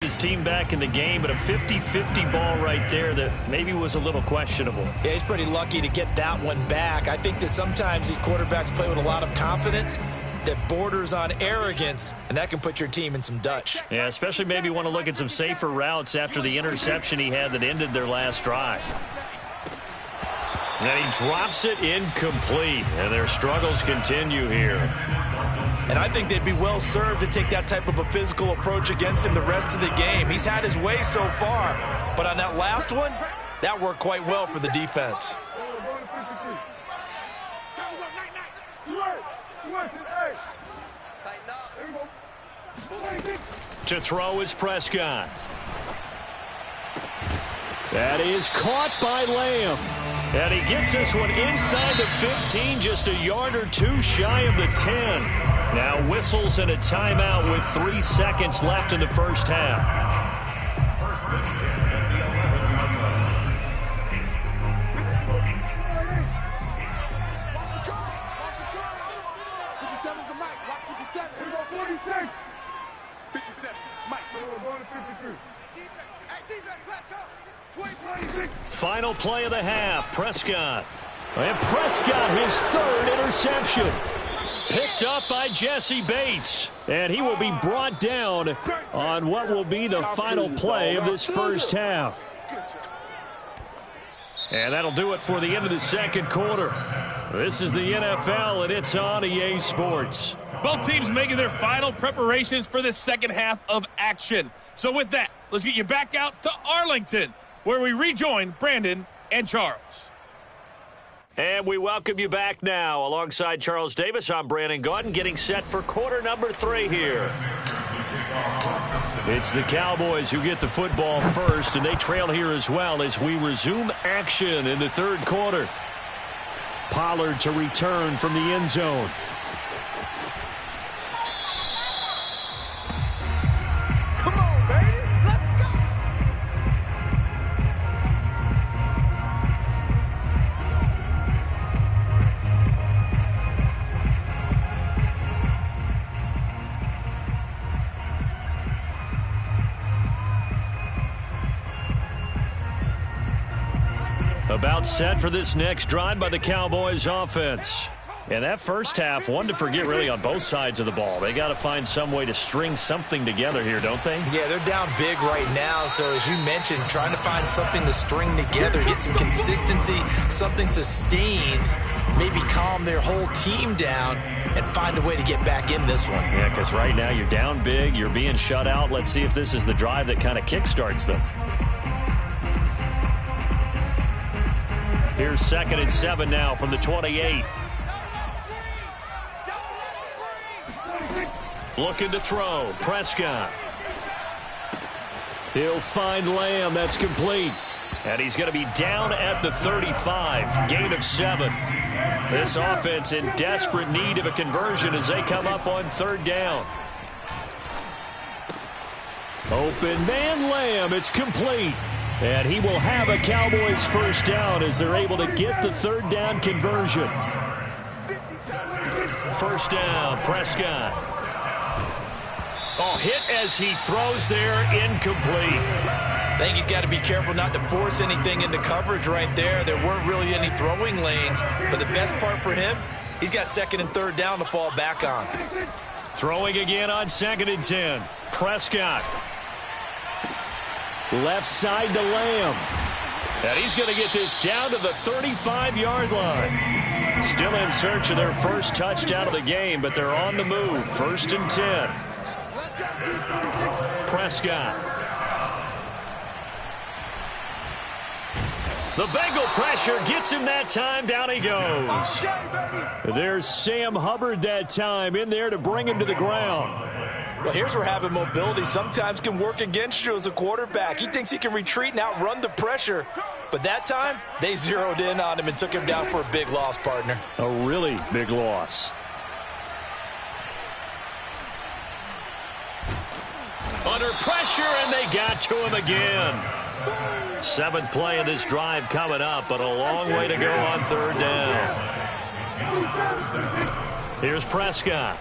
His team back in the game, but a 50-50 ball right there that maybe was a little questionable. Yeah, he's pretty lucky to get that one back. I think that sometimes these quarterbacks play with a lot of confidence that borders on arrogance, and that can put your team in some Dutch. Yeah, especially maybe want to look at some safer routes after the interception he had that ended their last drive. And he drops it incomplete, and their struggles continue here. And I think they'd be well served to take that type of a physical approach against him the rest of the game. He's had his way so far, but on that last one, that worked quite well for the defense. To throw is Prescott. That is caught by Lamb. And he gets this one inside the 15, just a yard or two shy of the 10. Now whistles and a timeout with 3 seconds left in the first half. Final play of the half, Prescott. And Prescott, his third interception. Picked up by Jesse Bates. And he will be brought down on what will be the final play of this first half. And that'll do it for the end of the second quarter. This is the NFL, and it's on EA Sports. Both teams making their final preparations for the second half of action. So with that, let's get you back out to Arlington, where we rejoin Brandon and Charles. And we welcome you back now. Alongside Charles Davis, I'm Brandon Gaudin, getting set for quarter number 3 here. It's the Cowboys who get the football first, and they trail here as well as we resume action in the third quarter. Pollard to return from the end zone. About set for this next drive by the Cowboys offense. And that first half, one to forget really on both sides of the ball. They got to find some way to string something together here, don't they? Yeah, they're down big right now. So as you mentioned, trying to find something to string together, get some consistency, something sustained, maybe calm their whole team down and find a way to get back in this one. Yeah, because right now you're down big, you're being shut out. Let's see if this is the drive that kind of kickstarts them. Here's 2nd and 7 now from the 28. Looking to throw. Prescott. He'll find Lamb. That's complete. And he's going to be down at the 35. Gain of 7. This offense in desperate need of a conversion as they come up on 3rd down. Open man Lamb. It's complete. And he will have a Cowboys first down as they're able to get the 3rd down conversion. First down, Prescott. Oh, hit as he throws there, incomplete. I think he's got to be careful not to force anything into coverage right there. There weren't really any throwing lanes, but the best part for him, he's got 2nd and 3rd down to fall back on. Throwing again on 2nd and 10. Prescott. Left side to Lamb. And he's going to get this down to the 35-yard line. Still in search of their first touchdown of the game, but they're on the move. 1st and 10. Prescott. The Bengal pressure gets him that time. Down he goes. There's Sam Hubbard that time in there to bring him to the ground. Well, here's where having mobility sometimes can work against you as a quarterback. He thinks he can retreat and outrun the pressure. But that time, they zeroed in on him and took him down for a big loss, partner. A really big loss. Under pressure, and they got to him again. 7th play of this drive coming up, but a long way to go on 3rd down. Here's Prescott.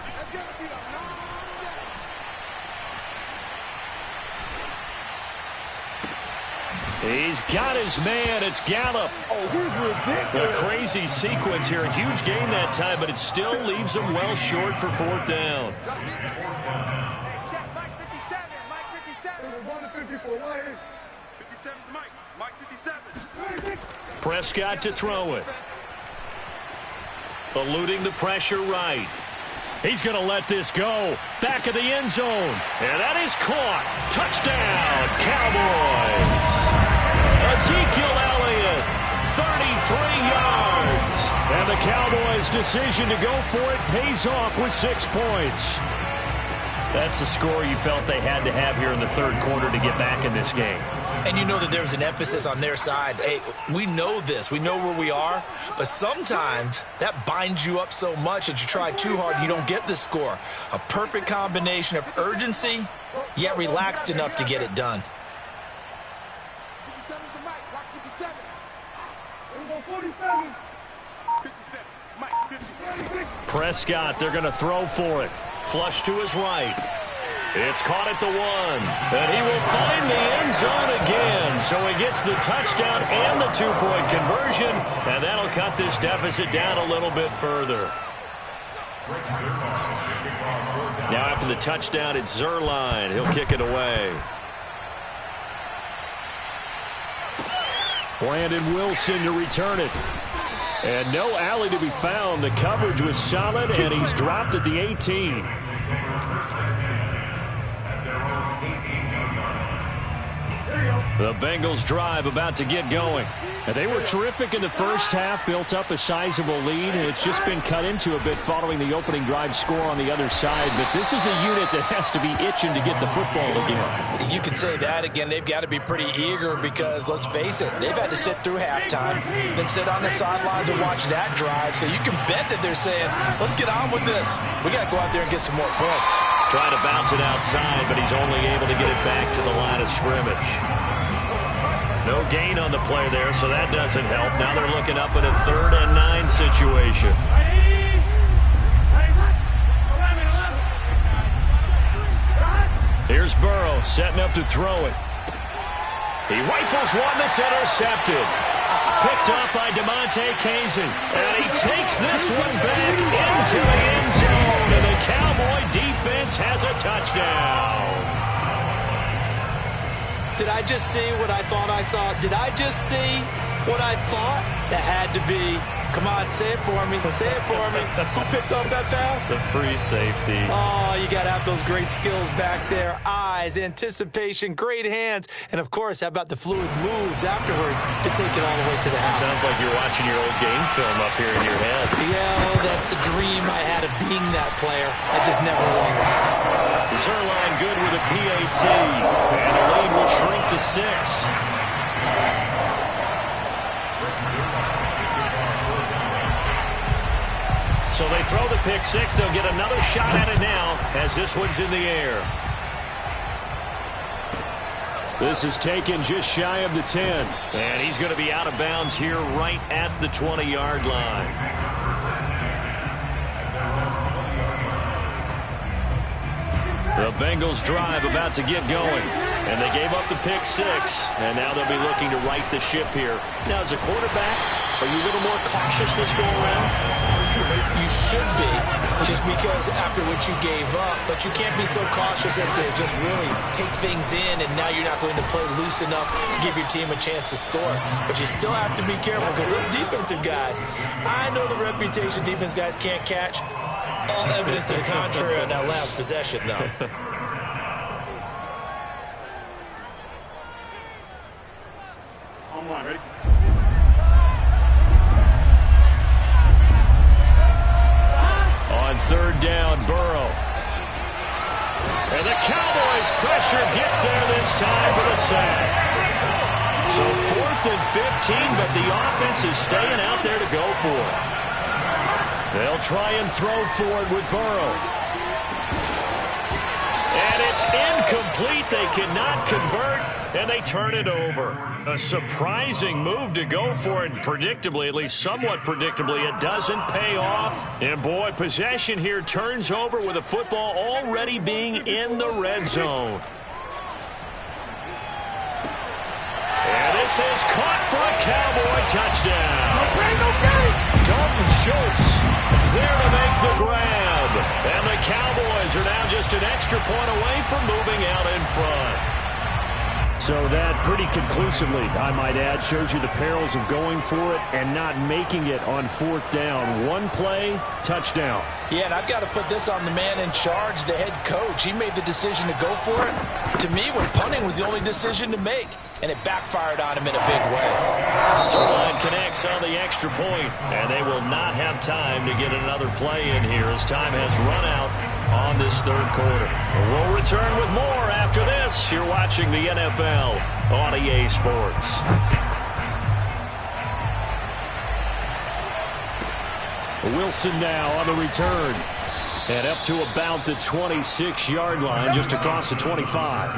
He's got his man. It's Gallup. A crazy sequence here. A huge gain that time, but it still leaves him well short for fourth down. Prescott to throw it. Eluding the pressure right. He's going to let this go. Back of the end zone. And that is caught. Touchdown, Cowboys. Ezekiel Elliott, 33 yards. And the Cowboys' decision to go for it pays off with 6 points. That's the score you felt they had to have here in the third quarter to get back in this game. And you know that there was an emphasis on their side. Hey, we know this. We know where we are. But sometimes that binds you up so much that you try too hard, you don't get the score. A perfect combination of urgency, yet relaxed enough to get it done. Prescott, they're going to throw for it. Flush to his right. It's caught at the 1. And he will find the end zone again. So he gets the touchdown and the 2-point conversion. And that'll cut this deficit down a little bit further. Now after the touchdown, it's Zuerlein. He'll kick it away. Brandon Wilson to return it. And no alley to be found. The coverage was solid, and he's dropped at the 18. The Bengals drive about to get going. And they were terrific in the first half, built up a sizable lead, and it's just been cut into a bit following the opening drive score on the other side. But this is a unit that has to be itching to get the football again. You can say that again. They've got to be pretty eager because, let's face it, they've had to sit through halftime, then sit on the sidelines and watch that drive. So you can bet that they're saying, let's get on with this. We got to go out there and get some more points. Trying to bounce it outside, but he's only able to get it back to the line of scrimmage. No gain on the play there, so that doesn't help. Now they're looking up at a 3rd and 9 situation. Here's Burrow setting up to throw it. He rifles one that's intercepted. Picked up by DeMonte Kazin. And he takes this one back into the end zone. And the Cowboy defense has a touchdown. Did I just see what I thought I saw? Did I just see what I thought? That had to be. Come on, say it for me. Say it for me. Who picked up that pass? A free safety. Oh, you got to have those great skills back there. Eyes, anticipation, great hands. And, of course, how about the fluid moves afterwards to take it all the way to the house? Sounds like you're watching your old game film up here in your head. Yeah, well, that's the dream I had of being that player. I just never was. Zuerlein good with a PAT. And the lead will shrink to 6. So they throw the pick 6. They'll get another shot at it now as this one's in the air. This is taken just shy of the 10. And he's going to be out of bounds here right at the 20-yard line. The Bengals drive about to get going. And they gave up the pick 6. And now they'll be looking to right the ship here. Now, as a quarterback, are you a little more cautious this go around? You should be, just because after what you gave up, but you can't be so cautious as to just really take things in, and now you're not going to play loose enough to give your team a chance to score. But you still have to be careful because those defensive guys, I know the reputation defense guys can't catch. All evidence to the contrary on that last possession, though. Ready? On 3rd down, Burrow. And the Cowboys' pressure gets there this time for the sack. So 4th and 15, but the offense is staying out there to go for it. They'll try and throw for it with Burrow. And it's incomplete. They cannot convert, and they turn it over. A surprising move to go for it. Predictably, at least somewhat predictably, it doesn't pay off. And, boy, possession here turns over with the football already being in the red zone. And This is caught for a Cowboy touchdown. Dalton Schultz there to make the grab. And the Cowboys are now just an extra point away from moving out in front. So that pretty conclusively, I might add, shows you the perils of going for it and not making it on fourth down. One play, touchdown. Yeah, and I've got to put this on the man in charge, the head coach. He made the decision to go for it. To me, when punting was the only decision to make, and it backfired on him in a big way. Zuerlein connects on the extra point, and they will not have time to get another play in here as time has run out on this third quarter. We'll return with more after this. You're watching the NFL on EA Sports. Wilson now on the return. And up to about the 26-yard line, just across the 25.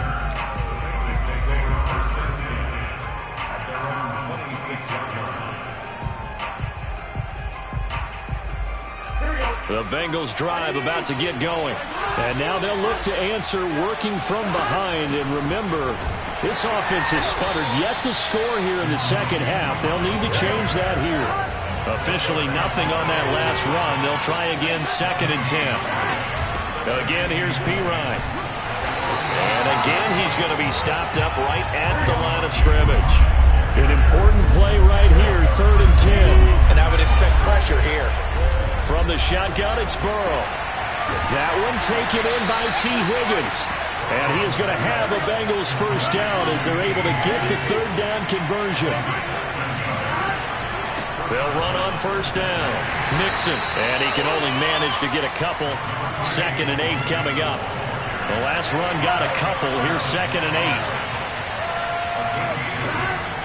The Bengals drive about to get going. And now they'll look to answer working from behind. And remember, this offense has sputtered yet to score here in the second half. They'll need to change that here. Officially nothing on that last run. They'll try again, 2nd and 10. Again, here's Pirine. And again, he's going to be stopped up right at the line of scrimmage. An important play right here, 3rd and 10. And I would expect pressure here. From the shotgun, it's Burrow. That one taken in by T. Higgins. And he is going to have a Bengals first down as they're able to get the 3rd down conversion. They'll run on first down. Mixon. And he can only manage to get a couple. 2nd and 8 coming up. The last run got a couple. Here's 2nd and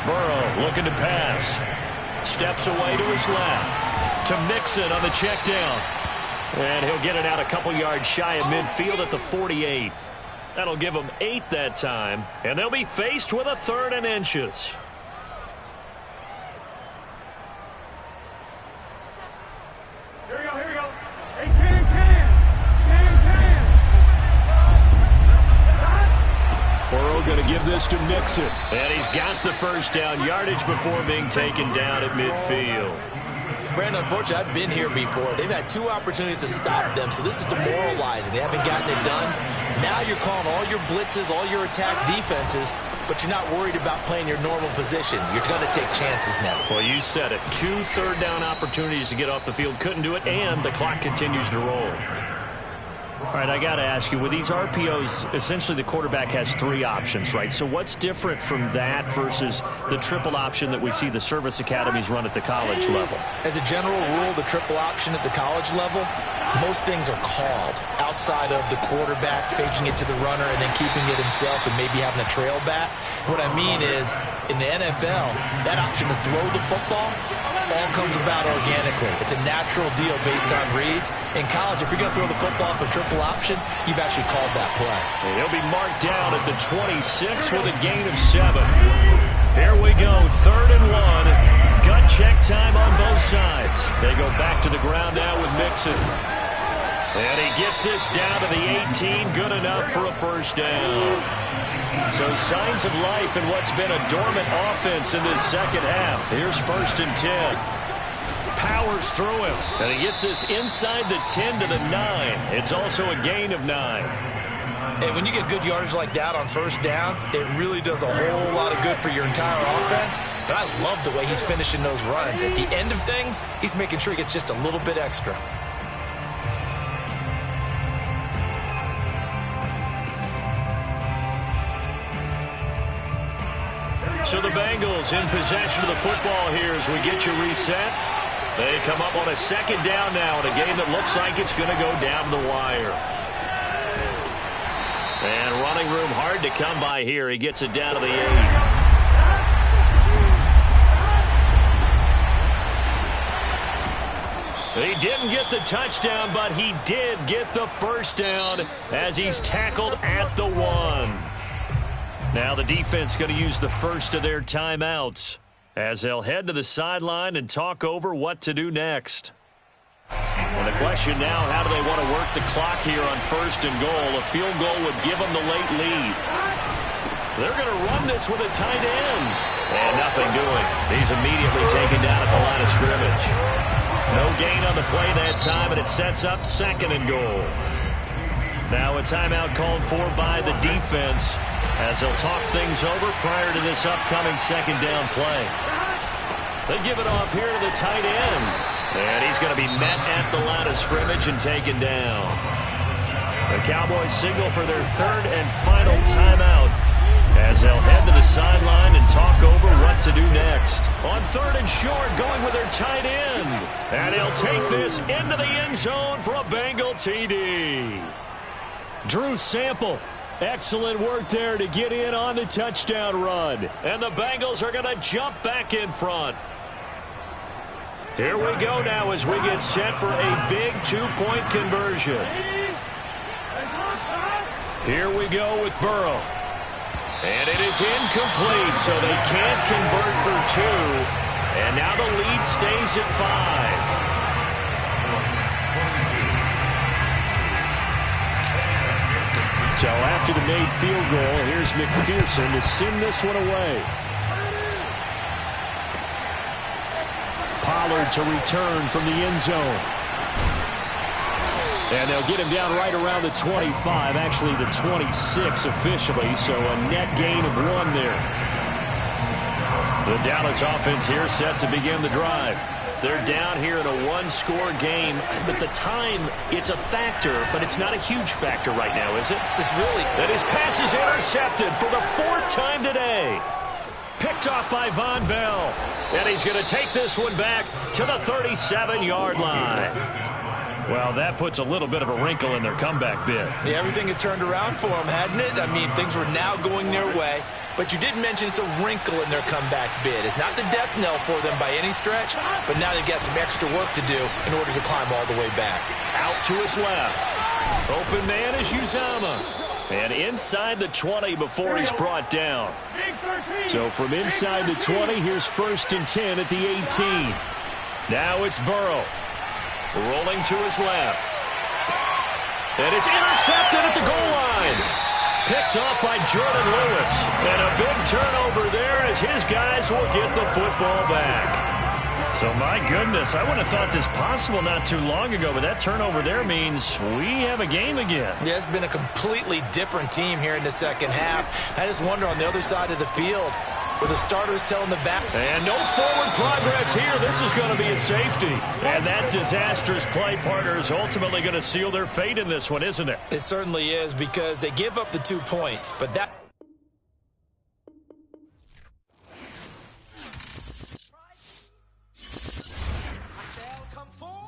8. Burrow looking to pass. Steps away to his left. To Mixon on the check down. And he'll get it out a couple yards shy of midfield at the 48. That'll give them 8 that time. And they'll be faced with a 3rd and inches. Here we go. Hey, Burrow going to give this to Mixon. And he's got the first down yardage before being taken down at midfield. Brandon, unfortunately, I've been here before. They've had 2 opportunities to stop them, so this is demoralizing. They haven't gotten it done. Now you're calling all your blitzes, all your attack defenses, but you're not worried about playing your normal position. You're going to take chances now. Well, you said it. 2 third-down opportunities to get off the field. Couldn't do it, and the clock continues to roll. All right, I got to ask you, with these RPOs, essentially the quarterback has 3 options, right? So what's different from that versus the triple option that we see the service academies run at the college level? As a general rule, the triple option at the college level, most things are called outside of the quarterback faking it to the runner and then keeping it himself and maybe having a trail back. What I mean is, in the NFL, that option to throw the football all comes about organically. It's a natural deal based on reads. In college, if you're going to throw the football for triple option, you've actually called that play. And he'll be marked down at the 26 with a gain of 7. Here we go, 3rd and 1. Gut check time on both sides. They go back to the ground now with Mixon. And he gets this down to the 18, good enough for a first down. So signs of life in what's been a dormant offense in this second half. Here's 1st and 10. Powers through him. And he gets this inside the 10 to the 9. It's also a gain of 9. And when you get good yardage like that on first down, it really does a whole lot of good for your entire offense. But I love the way he's finishing those runs. At the end of things, he's making sure he gets just a little bit extra. So the Bengals in possession of the football here as we get you reset. They come up on a 2nd down now in a game that looks like it's going to go down the wire. And running room hard to come by here. He gets it down to the 8. He didn't get the touchdown, but he did get the first down as he's tackled at the 1. Now the defense going to use the first of their timeouts as they'll head to the sideline and talk over what to do next. And the question now, how do they want to work the clock here on 1st and goal? A field goal would give them the late lead. They're going to run this with a tight end. And nothing doing. He's immediately taken down at the line of scrimmage. No gain on the play that time, and it sets up 2nd and goal. Now a timeout called for by the defense as they'll talk things over prior to this upcoming 2nd down play. They give it off here to the tight end. And he's going to be met at the line of scrimmage and taken down. The Cowboys signal for their 3rd and final timeout as they'll head to the sideline and talk over what to do next. On 3rd and short, going with their tight end. And he'll take this into the end zone for a Bengal TD. Drew Sample, excellent work there to get in on the touchdown run. And the Bengals are going to jump back in front. Here we go now as we get set for a big 2-point conversion. Here we go with Burrow. And it is incomplete, so they can't convert for 2. And now the lead stays at 5. So after the made field goal, here's McPherson to send this one away. Pollard to return from the end zone. And they'll get him down right around the 25, actually the 26 officially, so a net gain of 1 there. The Dallas offense here set to begin the drive. They're down here in a 1-score game, but the time, it's a factor, but it's not a huge factor right now, is it? And his pass is intercepted for the 4th time today. Picked off by Von Bell. And he's going to take this one back to the 37-yard line. Well, that puts a little bit of a wrinkle in their comeback bid. Yeah, everything had turned around for them, hadn't it? I mean, things were now going their way. But you did mention it's a wrinkle in their comeback bid. It's not the death knell for them by any stretch, but now they've got some extra work to do in order to climb all the way back. Out to his left. Open man is Uzomah. And inside the 20 before he's brought down. So from inside the 20, here's 1st and 10 at the 18. Now it's Burrow. Rolling to his left. And it's intercepted at the goal line. Picked off by Jordan Lewis. And a big turnover there as his guys will get the football back. So, my goodness, I would have thought this possible not too long ago, but that turnover there means we have a game again. Yeah, it's been a completely different team here in the 2nd half. I just wonder on the other side of the field, with the starters telling the back. And no forward progress here. This is going to be a safety. And that disastrous play partner is ultimately going to seal their fate in this one, isn't it? It certainly is, because they give up the 2 points, but that